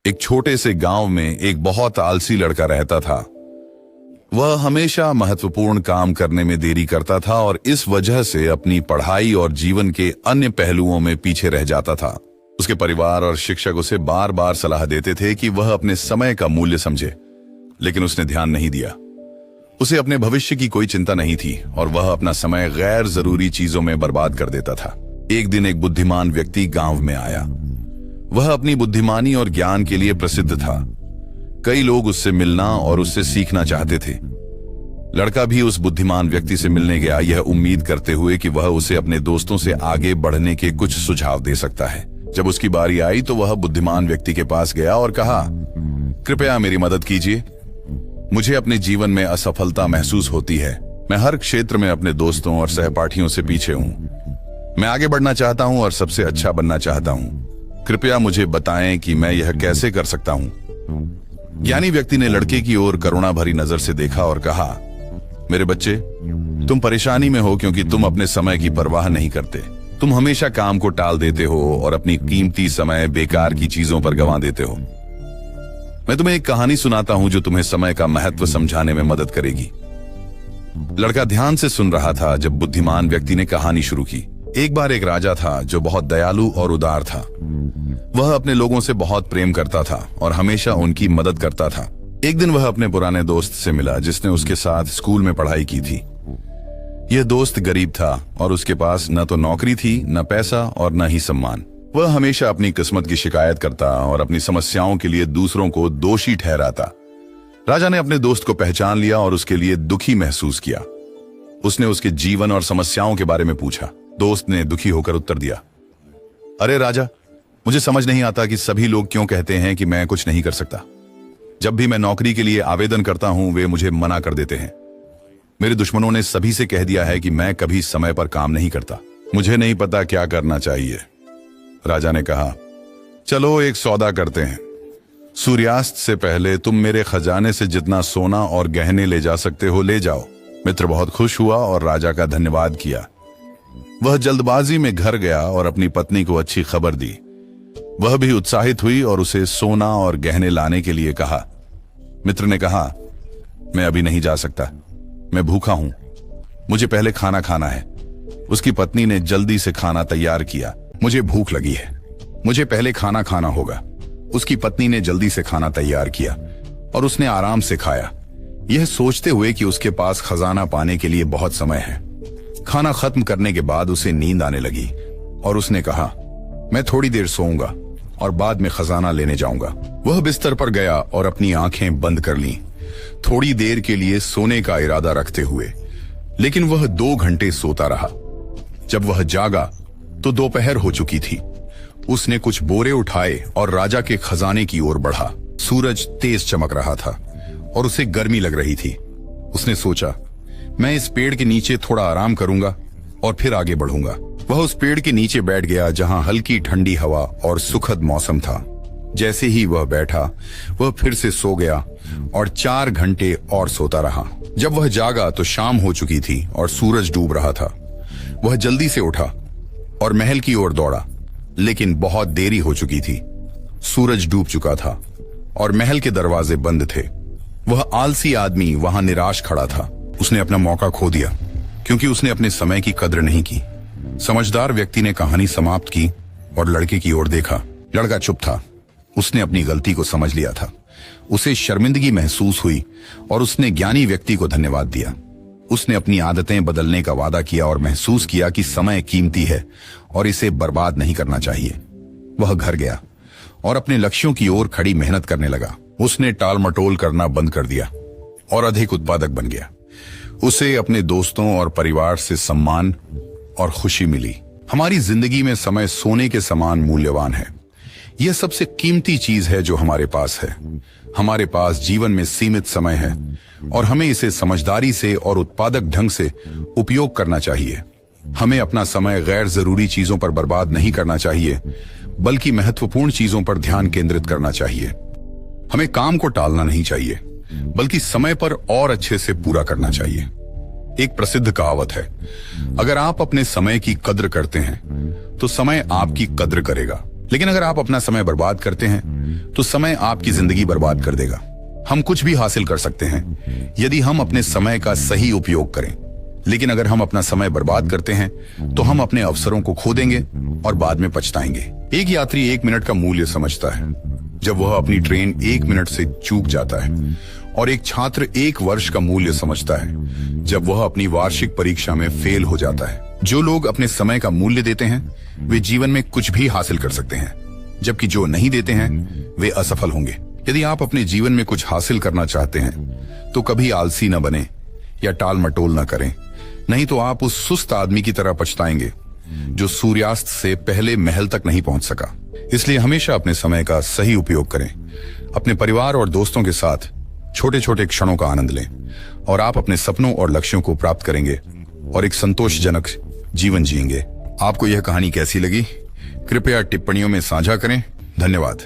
एक छोटे से गांव में एक बहुत आलसी लड़का रहता था। वह हमेशा महत्वपूर्ण काम करने में देरी करता था और इस वजह से अपनी पढ़ाई और जीवन के अन्य पहलुओं में पीछे रह जाता था। उसके परिवार और शिक्षक उसे बार बार सलाह देते थे कि वह अपने समय का मूल्य समझे, लेकिन उसने ध्यान नहीं दिया। उसे अपने भविष्य की कोई चिंता नहीं थी और वह अपना समय गैर जरूरी चीजों में बर्बाद कर देता था। एक दिन एक बुद्धिमान व्यक्ति गांव में आया। वह अपनी बुद्धिमानी और ज्ञान के लिए प्रसिद्ध था। कई लोग उससे मिलना और उससे सीखना चाहते थे। लड़का भी उस बुद्धिमान व्यक्ति से मिलने गया, यह उम्मीद करते हुए कि वह उसे अपने दोस्तों से आगे बढ़ने के कुछ सुझाव दे सकता है। जब उसकी बारी आई तो वह बुद्धिमान व्यक्ति के पास गया और कहा, कृपया मेरी मदद कीजिए। मुझे अपने जीवन में असफलता महसूस होती है। मैं हर क्षेत्र में अपने दोस्तों और सहपाठियों से पीछे हूँ। मैं आगे बढ़ना चाहता हूँ और सबसे अच्छा बनना चाहता हूँ। कृपया मुझे बताएं कि मैं यह कैसे कर सकता हूँ। ज्ञानी व्यक्ति ने लड़के की ओर करुणा भरी नजर से देखा और कहा, मेरे बच्चे, तुम परेशानी में हो क्योंकि तुम अपने समय की परवाह नहीं करते। तुम हमेशा काम को टाल देते हो और अपनी कीमती समय बेकार की चीजों पर गंवा देते हो। मैं तुम्हें एक कहानी सुनाता हूं जो तुम्हें समय का महत्व समझाने में मदद करेगी। लड़का ध्यान से सुन रहा था जब बुद्धिमान व्यक्ति ने कहानी शुरू की। एक बार एक राजा था जो बहुत दयालु और उदार था। वह अपने लोगों से बहुत प्रेम करता था और हमेशा उनकी मदद करता था। एक दिन वह अपने पुराने दोस्त से मिला जिसने उसके साथ स्कूल में पढ़ाई की थी। यह दोस्त गरीब था और उसके पास न तो नौकरी थी, न पैसा और न ही सम्मान। वह हमेशा अपनी किस्मत की शिकायत करता और अपनी समस्याओं के लिए दूसरों को दोषी ठहराता। राजा ने अपने दोस्त को पहचान लिया और उसके लिए दुखी महसूस किया। उसने उसके जीवन और समस्याओं के बारे में पूछा। दोस्त ने दुखी होकर उत्तर दिया, अरे राजा, मुझे समझ नहीं आता कि सभी लोग क्यों कहते हैं कि मैं कुछ नहीं कर सकता। जब भी मैं नौकरी के लिए आवेदन करता हूं, वे मुझे मना कर देते हैं। मेरे दुश्मनों ने सभी से कह दिया है कि मैं कभी समय पर काम नहीं करता। मुझे नहीं पता क्या करना चाहिए। राजा ने कहा, चलो एक सौदा करते हैं। सूर्यास्त से पहले तुम मेरे खजाने से जितना सोना और गहने ले जा सकते हो ले जाओ। मित्र बहुत खुश हुआ और राजा का धन्यवाद किया। वह जल्दबाजी में घर गया और अपनी पत्नी को अच्छी खबर दी। वह भी उत्साहित हुई और उसे सोना और गहने लाने के लिए कहा। मित्र ने कहा, मैं अभी नहीं जा सकता, मैं भूखा हूं, मुझे पहले खाना खाना है। उसकी पत्नी ने जल्दी से खाना तैयार किया। मुझे भूख लगी है, मुझे पहले खाना खाना होगा। उसकी पत्नी ने जल्दी से खाना तैयार किया और उसने आराम से खाया, यह सोचते हुए कि उसके पास खजाना पाने के लिए बहुत समय है। खाना खत्म करने के बाद उसे नींद आने लगी और उसने कहा, मैं थोड़ी देर सोऊंगा और बाद में खजाना लेने जाऊंगा। वह बिस्तर पर गया और अपनी आंखें बंद कर लीं, थोड़ी देर के लिए सोने का इरादा रखते हुए। लेकिन वह 2 घंटे सोता रहा। जब वह जागा तो दोपहर हो चुकी थी। उसने कुछ बोरे उठाए और राजा के खजाने की ओर बढ़ा। सूरज तेज चमक रहा था और उसे गर्मी लग रही थी। उसने सोचा, मैं इस पेड़ के नीचे थोड़ा आराम करूंगा और फिर आगे बढ़ूंगा। वह उस पेड़ के नीचे बैठ गया जहां हल्की ठंडी हवा और सुखद मौसम था। जैसे ही वह बैठा, वह फिर से सो गया और 4 घंटे और सोता रहा। जब वह जागा तो शाम हो चुकी थी और सूरज डूब रहा था। वह जल्दी से उठा और महल की ओर दौड़ा, लेकिन बहुत देरी हो चुकी थी। सूरज डूब चुका था और महल के दरवाजे बंद थे। वह आलसी आदमी वहां निराश खड़ा था। उसने अपना मौका खो दिया क्योंकि उसने अपने समय की कद्र नहीं की। समझदार व्यक्ति ने कहानी समाप्त की और लड़के की ओर देखा। लड़का चुप था। उसने अपनी गलती को समझ लिया था। उसे शर्मिंदगी महसूस हुई और उसने ज्ञानी व्यक्ति को धन्यवाद दिया। उसने अपनी आदतें बदलने का वादा किया और महसूस किया कि समय कीमती है और इसे बर्बाद नहीं करना चाहिए। वह घर गया और अपने लक्ष्यों की ओर खड़ी मेहनत करने लगा। उसने टाल मटोल करना बंद कर दिया और अधिक उत्पादक बन गया। उसे अपने दोस्तों और परिवार से सम्मान और खुशी मिली। हमारी जिंदगी में समय सोने के समान मूल्यवान है। यह सबसे कीमती चीज है जो हमारे पास है। हमारे पास जीवन में सीमित समय है और हमें इसे समझदारी से और उत्पादक ढंग से उपयोग करना चाहिए। हमें अपना समय गैर जरूरी चीजों पर बर्बाद नहीं करना चाहिए, बल्कि महत्वपूर्ण चीजों पर ध्यान केंद्रित करना चाहिए। हमें काम को टालना नहीं चाहिए, बल्कि समय पर और अच्छे से पूरा करना चाहिए। एक प्रसिद्ध कहावत है, अगर आप अपने समय की कद्र करते हैं तो समय आपकी कद्र करेगा। लेकिन अगर आप अपना समय बर्बाद करते हैं तो समय आपकी जिंदगी बर्बाद कर देगा। हम कुछ भी हासिल कर सकते हैं यदि हम अपने समय का सही उपयोग करें, लेकिन अगर हम अपना समय बर्बाद करते हैं तो हम अपने अवसरों को खो देंगे और बाद में पछताएंगे। एक यात्री 1 मिनट का मूल्य समझता है जब वह अपनी ट्रेन 1 मिनट से चूक जाता है, और एक छात्र 1 वर्ष का मूल्य समझता है जब वह अपनी वार्षिक परीक्षा में फेल हो जाता है। जो लोग अपने समय का मूल्य देते हैं वे जीवन में कुछ भी हासिल कर सकते हैं, जबकि जो नहीं देते हैं वे असफल होंगे। यदि आप अपने जीवन में कुछ हासिल करना चाहते हैं तो कभी आलसी न बने या टाल मटोल न करें, नहीं तो आप उस सुस्त आदमी की तरह पछताएंगे जो सूर्यास्त से पहले महल तक नहीं पहुंच सका। इसलिए हमेशा अपने समय का सही उपयोग करें। अपने परिवार और दोस्तों के साथ छोटे छोटे क्षणों का आनंद लें और आप अपने सपनों और लक्ष्यों को प्राप्त करेंगे और एक संतोषजनक जीवन जिएंगे। आपको यह कहानी कैसी लगी? कृपया टिप्पणियों में साझा करें। धन्यवाद।